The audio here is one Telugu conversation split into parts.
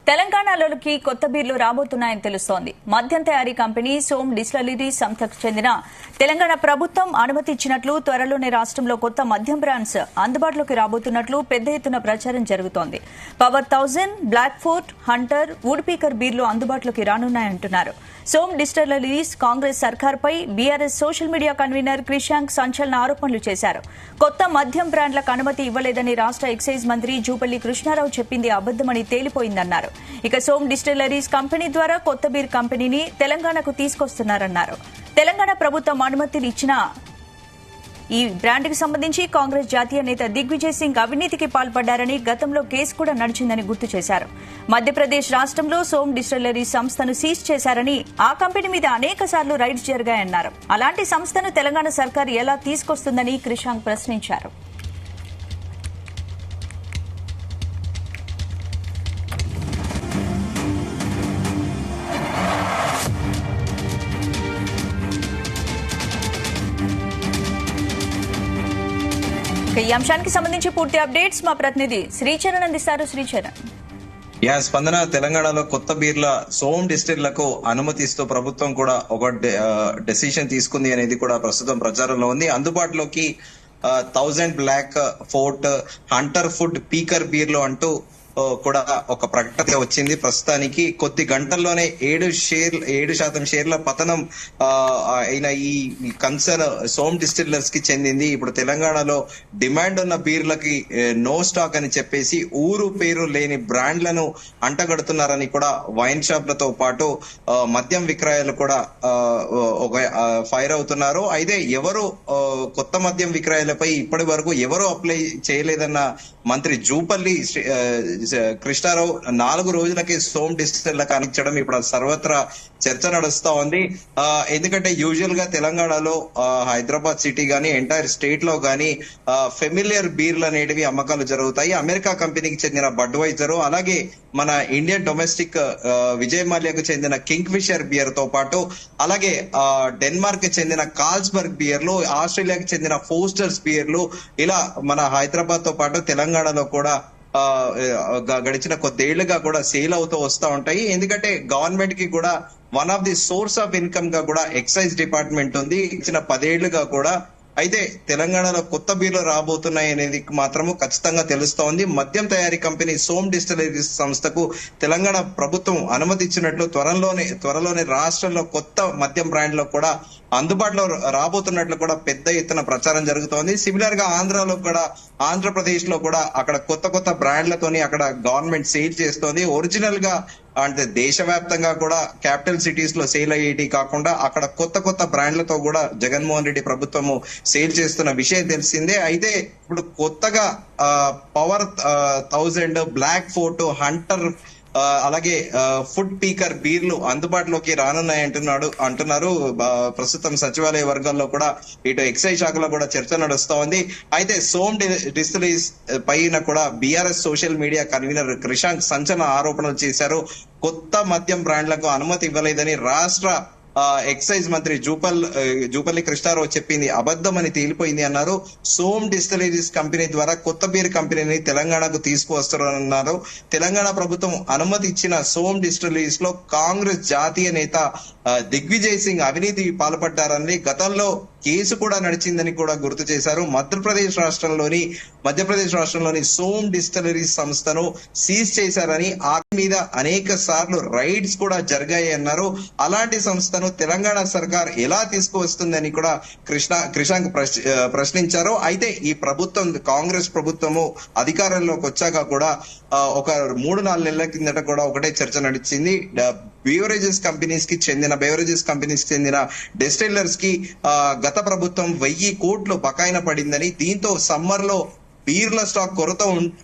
తెలంగాణలోకి కొత్త బీర్లు రాబోతున్నాయని తెలుస్తోంది. మద్యం తయారీ కంపెనీ సోమ్ డిస్టిలరీస్ సంస్థకు చెందిన తెలంగాణ ప్రభుత్వం అనుమతి ఇచ్చినట్లు, త్వరలోనే రాష్ట్రంలో కొత్త మద్యం బ్రాండ్స్ అందుబాటులోకి రాబోతున్నట్లు పెద్ద ఎత్తున ప్రచారం జరుగుతోంది. Power 1000, black fort, hunter, woodpecker బీర్లు అందుబాటులోకి రానున్నాయంటున్నారు. సోమ్ డిస్టిలరీస్ కాంగ్రెస్ సర్కార్పై BRS social media convener Krishank సంచలన ఆరోపణలు చేశారు. కొత్త మద్యం బ్రాండ్లకు అనుమతి ఇవ్వలేదని రాష్ట్ర ఎక్సైజ్ మంత్రి జూపల్లి కృష్ణారావు చెప్పింది అబద్దమని తేలిపోయిందన్నారు. ఇక సోమ్ డిస్టిలరీస్ కంపెనీ ద్వారా కొత్త బీర్ కంపెనీని తెలంగాణకు తీసుకొస్తున్నారన్నారు. తెలంగాణ ప్రభుత్వం అనుమతిని ఇచ్చిన ఈ బ్రాండ్కి సంబంధించి కాంగ్రెస్ జాతీయ నేత దిగ్విజయ్ సింగ్ అవినీతికి పాల్పడ్డారని, గతంలో కేసు కూడా నడిచిందని గుర్తు చేశారు. మధ్యప్రదేశ్ రాష్ట్రంలో సోమ్ డిస్టిలరీస్ సంస్థను సీజ్ చేశారని, ఆ కంపెనీ మీద అనేక సార్లు రైడ్స్ జరిగాయన్నారు. అలాంటి సంస్థను తెలంగాణ సర్కార్ ఎలా తీసుకొస్తుందని క్రిషాంక్ ప్రశ్నించారు. ఈ అంశానికి సంబంధించి పూర్తి అప్డేట్స్ మా ప్రతినిధి శ్రీచరణ్ అందిస్తారు. శ్రీచరణ్. స్పందన, తెలంగాణలో కొత్త బీర్ల సోమ్ డిస్టిల్లకు అనుమతిస్తూ ప్రభుత్వం కూడా ఒక డెసిషన్ తీసుకుంది అనేది కూడా ప్రస్తుతం ప్రచారంలో ఉంది. అందుబాటులోకి 1000 black fort, hunter, woodpecker బీర్లు అంటూ కూడా ఒక ప్రకటన వచ్చింది. ప్రస్తుతానికి కొద్ది గంటల్లోనే 7% షేర్ల పతనం అయిన ఈ కన్సర్న్ సోమ్ డిస్టిల్లర్స్ కి చెందింది. ఇప్పుడు తెలంగాణలో డిమాండ్ ఉన్న బీర్లకి నో స్టాక్ అని చెప్పేసి ఊరు పేరు లేని బ్రాండ్లను అంటగడుతున్నారని కూడా వైన్ షాప్లతో పాటు మద్యం విక్రయాలు కూడా ఫైర్ అవుతున్నారు. అయితే ఎవరు కొత్త మద్యం విక్రయాలపై ఇప్పటి వరకు ఎవరు అప్లై చేయలేదన్న మంత్రి జూపల్లి కృష్ణారావు 4 రోజులకి సోమ్ డిస్టిల్లర్లకు అందించడం ఇప్పుడు సర్వత్రా చర్చ నడుస్తా ఉంది. ఎందుకంటే యూజువల్ గా తెలంగాణలో హైదరాబాద్ సిటీ గానీ ఎంటైర్ స్టేట్ లో గానీ ఫెమిలియర్ బీర్లు అనేటివి అమ్మకాలు జరుగుతాయి. అమెరికా కంపెనీకి చెందిన బడ్వైజర్, అలాగే మన ఇండియన్ డొమెస్టిక్ విజయ్ మాల్యాకు చెందిన కింగ్ ఫిషర్ బియర్ తో పాటు, అలాగే డెన్మార్క్ కి చెందిన కార్ల్స్బర్గ్ బియర్లు, ఆస్ట్రేలియాకి చెందిన ఫోస్టర్స్ బియర్లు, ఇలా మన హైదరాబాద్ తో పాటు తెలంగాణలో కూడా గడిచిన కొద్దేళ్లుగా కూడా సేల్ అవుతూ వస్తూ ఉంటాయి. ఎందుకంటే గవర్నమెంట్ కి కూడా one of the source of income గా కూడా ఎక్సైజ్ డిపార్ట్మెంట్ ఉంది. ఇచ్చిన 10 ఏళ్లుగా కూడా. అయితే తెలంగాణలో కొత్త బీర్లు రాబోతున్నాయి అనేది మాత్రము ఖచ్చితంగా తెలుస్తోంది. మద్యం తయారీ కంపెనీ సోమ్ డిస్టిలరీస్ సంస్థకు తెలంగాణ ప్రభుత్వం అనుమతి ఇచ్చినట్లు, త్వరలోనే రాష్ట్రంలో కొత్త మద్యం బ్రాండ్లో కూడా అందుబాటులో రాబోతున్నట్లు కూడా పెద్ద ఎత్తున ప్రచారం జరుగుతోంది. సిమిలర్ గా ఆంధ్రప్రదేశ్ లో కూడా అక్కడ కొత్త బ్రాండ్లతోని అక్కడ గవర్నమెంట్ సేల్ చేస్తోంది. ఒరిజినల్ గా అంటే దేశవ్యాప్తంగా కూడా క్యాపిటల్ సిటీస్ లో సేల్ అయ్యేటి కాకుండా అక్కడ కొత్త బ్రాండ్లతో కూడా జగన్మోహన్ రెడ్డి ప్రభుత్వము సేల్ చేస్తున్న విషయం తెలిసిందే. అయితే ఇప్పుడు కొత్తగా పవర్ 1000, బ్లాక్ ఫోర్ట్, హంటర్, అలాగే వుడ్ పీకర్ బీర్లు అందుబాటులోకి అంటున్నారు. ప్రస్తుతం సచివాలయ వర్గాల్లో కూడా ఇటు ఎక్సైజ్ శాఖలో కూడా చర్చ నడుస్తా ఉంది. అయితే సోమ్ డిస్టిలరీస్ పైన కూడా BRS social media convener Krishank సంచలన ఆరోపణలు చేశారు. కొత్త మద్యం బ్రాండ్లకు అనుమతి ఇవ్వలేదని రాష్ట్ర ఎక్సైజ్ మంత్రి జూపల్లి కృష్ణారావు చెప్పింది అబద్దమని తేలిపోయింది అన్నారు. సోమ్ డిస్టిలరీస్ కంపెనీ ద్వారా కొత్త బీర్ కంపెనీని తెలంగాణకు తీసుకువస్తున్నారన్నారు. తెలంగాణ ప్రభుత్వం అనుమతి ఇచ్చిన సోమ్ డిస్టిలరీస్ లో కాంగ్రెస్ జాతీయ నేత దిగ్విజయ్ సింగ్ అవినీతి పాల్పడ్డారని, గతంలో కేసు కూడా నడిచిందని కూడా గుర్తు చేశారు. మధ్యప్రదేశ్ రాష్ట్రంలోని సోమ్ డిస్టిలరీస్ సంస్థను సీజ్ చేశారని, ఆ మీద అనేక సార్లు రైడ్స్ కూడా జరిగాయి అన్నారు. అలాంటి సంస్థను తెలంగాణ సర్కార్ ఎలా తీసుకువస్తుందని కూడా క్రిషాంక్ ప్రశ్నించారు. అయితే ఈ ప్రభుత్వం, కాంగ్రెస్ ప్రభుత్వము అధికారంలోకి వచ్చాక కూడా ఒక 3-4 నెలల కిందట కూడా ఒకటే చర్చ నడిచింది. బెవరేజెస్ కంపెనీస్ కి చెందిన డిస్టిల్లర్స్ కి గత ప్రభుత్వం 1000 కోట్లు బకాయిన పడిందని, దీంతో సమ్మర్ లో బీర్ల స్టాక్ కొరత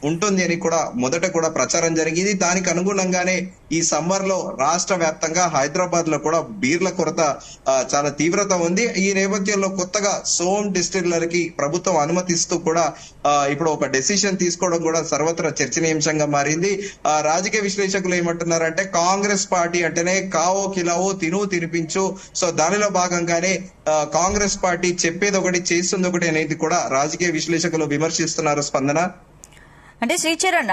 ఉంటుంది అని కూడా మొదట కూడా ప్రచారం జరిగింది. దానికి అనుగుణంగానే ఈ సమ్మర్ లో రాష్ట్ర వ్యాప్తంగా హైదరాబాద్ లో కూడా బీర్ల కొరత చాలా తీవ్రత ఉంది. ఈ నేపథ్యంలో కొత్తగా సోమ్ డిస్టిల్లర్ కి ప్రభుత్వం అనుమతిస్తూ కూడా ఇప్పుడు ఒక డెసిషన్ తీసుకోవడం కూడా సర్వత్రా చర్చనీయాంశంగా మారింది. రాజకీయ విశ్లేషకులు ఏమంటున్నారంటే, కాంగ్రెస్ పార్టీ అంటేనే కావో కిలావో తినిపించు, సో దానిలో భాగంగానే కాంగ్రెస్ పార్టీ చెప్పేది ఒకటి చేస్తుంది ఒకటి అనేది కూడా రాజకీయ విశ్లేషకులు విమర్శిస్తున్నారు. స్పందన. అంటే శ్రీచరణ్,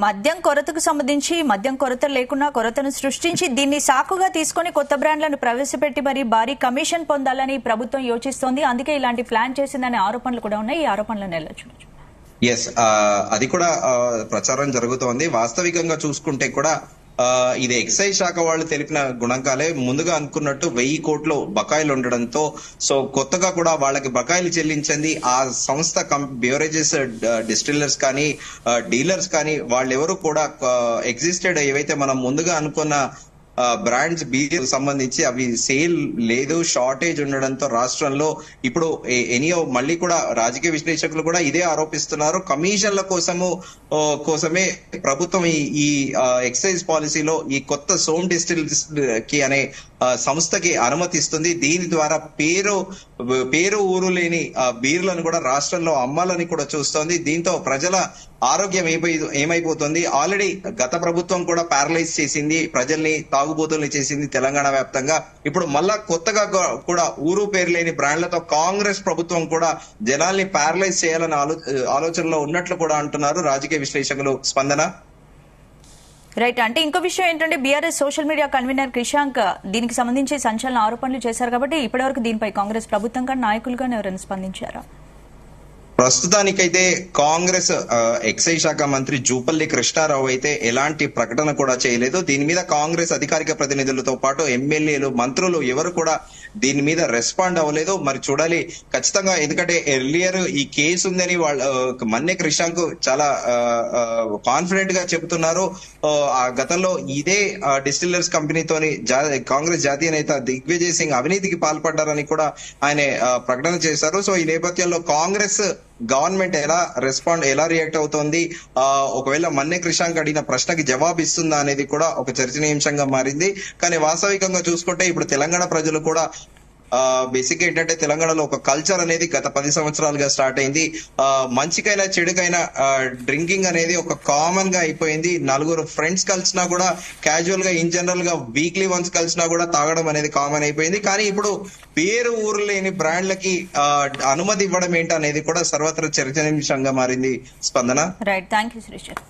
మద్యం కొరతకు సంబంధించి మద్యం కొరత లేకున్నా కొరతను సృష్టించి దీన్ని సాకుగా తీసుకొని కొత్త బ్రాండ్లను ప్రవేశపెట్టి మరి భారీ కమిషన్ పొందాలని ప్రభుత్వం యోచిస్తోంది. అందుకే ఇలాంటి ప్లాన్ చేసిందనే ఆరోపణలు కూడా ఉన్నాయి. ఈ ఆరోపణలను ఎలా చూడొచ్చు? ఎస్, అది కూడా ప్రచారం జరుగుతోంది. వాస్తవికంగా చూసుకుంటే కూడా ఇది ఎక్సైజ్ శాఖ వాళ్ళు తెలిపిన గుణంకాలే. ముందుగా అనుకున్నట్టు 1000 కోట్లు బకాయిలు ఉండడంతో సో కొత్తగా కూడా వాళ్ళకి బకాయిలు చెల్లించింది ఆ సంస్థ బ్యూరేజెస్, డిస్టిల్లర్స్ కానీ డీలర్స్ కానీ వాళ్ళెవరు కూడా ఎగ్జిస్టెడ్ ఏవైతే మనం ముందుగా అనుకున్న బ్రాండ్స్ బీర్ సంబంధించి అవి సేల్ లేదు, షార్టేజ్ ఉండడంతో రాష్ట్రంలో ఇప్పుడు ఎనియో మళ్ళీ కూడా రాజకీయ విశ్లేషకులు కూడా ఇదే ఆరోపిస్తున్నారు. కమిషన్ల కోసమే ప్రభుత్వం ఈ ఎక్సైజ్ పాలసీలో ఈ కొత్త సోమ్ డిస్టిల్స్ కి అనే సంస్థకి అనుమతిస్తుంది. దీని ద్వారా పేరు ఊరు లేని బీర్లను కూడా రాష్ట్రంలో అమ్మాలని కూడా చూస్తోంది. దీంతో ప్రజల ఆరోగ్యం ఏమైపోతుంది? ఆల్రెడీ గత ప్రభుత్వం కూడా ప్యారలైజ్ చేసింది, ప్రజల్ని తాగుబోతుల్ని చేసింది తెలంగాణ వ్యాప్తంగా. ఇప్పుడు మళ్ళా కొత్తగా కూడా ఊరు పేరు లేని బ్రాండ్లతో కాంగ్రెస్ ప్రభుత్వం కూడా జనాల్ని ప్యారలైజ్ చేయాలనే ఆలోచనలో ఉన్నట్లు కూడా అంటున్నారు రాజకీయ విశ్లేషకులు. స్పందన. రైట్. అంటే ఇంకో విషయం ఏంటంటే BRS social media convener Krishank దీనికి సంబంధించి సంచలన ఆరోపణలు చేశారు కాబట్టి ఇప్పటివరకు దీనిపై కాంగ్రెస్ ప్రభుత్వం కానీ నాయకులు కానీ ఎవరైనా స్పందించారా? ప్రస్తుతానికైతే కాంగ్రెస్ ఎక్సైజ్ శాఖ మంత్రి జూపల్లి కృష్ణారావు అయితే ఎలాంటి ప్రకటన కూడా చేయలేదు. దీని మీద కాంగ్రెస్ అధికారిక ప్రతినిధులతో పాటు ఎమ్మెల్యేలు, మంత్రులు ఎవరు కూడా దీని మీద రెస్పాండ్ అవ్వలేదు. మరి చూడాలి ఖచ్చితంగా, ఎందుకంటే ఎర్లియర్ ఈ కేసు ఉందని మన్నే కృషాంక్ చాలా కాన్ఫిడెంట్ గా చెబుతున్నారు. ఆ గతంలో ఇదే డిస్టిల్లర్స్ కంపెనీతోని కాంగ్రెస్ జాతీయ నేత దిగ్విజయ్ సింగ్ అవినీతికి పాల్పడ్డారని కూడా ఆయన ప్రకటన చేశారు. సో ఈ నేపథ్యంలో కాంగ్రెస్ గవర్నమెంట్ ఎలా రియాక్ట్ అవుతోంది, ఒకవేళ మన్నే కృషాంక్ అడిగిన ప్రశ్నకి జవాబు ఇస్తుందా అనేది కూడా ఒక చర్చనీయాంశంగా మారింది. కానీ వాస్తవికంగా చూసుకుంటే ఇప్పుడు తెలంగాణ ప్రజలు కూడా బేసిక్ గా ఏంటంటే తెలంగాణలో ఒక కల్చర్ అనేది గత 10 సంవత్సరాలుగా స్టార్ట్ అయింది. మంచికైనా చెడుకైనా డ్రింకింగ్ అనేది ఒక కామన్ గా అయిపోయింది. నలుగురు ఫ్రెండ్స్ కలిసినా కూడా క్యాజువల్ గా, ఇన్ జనరల్ గా వీక్లీ వన్స్ కలిసినా కూడా తాగడం అనేది కామన్ అయిపోయింది. కానీ ఇప్పుడు పేరు ఊరు లేని బ్రాండ్లకి అనుమతి ఇవ్వడం ఏంటనేది కూడా సర్వత్రా చర్చనీయాంశంగా మారింది. స్పందన. రైట్. Thank you శ్రీశర్.